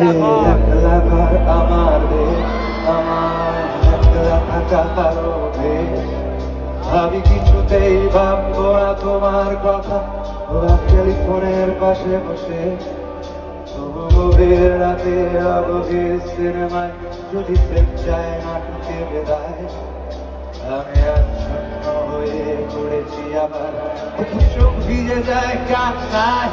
একলা ঘর আমার দেশ, আমার একলা থাকার দেশ। ভাবি কিছুতেই ভাববো না তোমার কথা, ওরা টেলিফোনের পাশে বসে। তবু গভীর রাতে অগভীর সিনেমায় যদি প্রেম যায় নাটকে বেদায়, আমি আচ্ছন্ন হয়ে পড়েছি আবার, চোখ ভিজে যায় কান্নায়।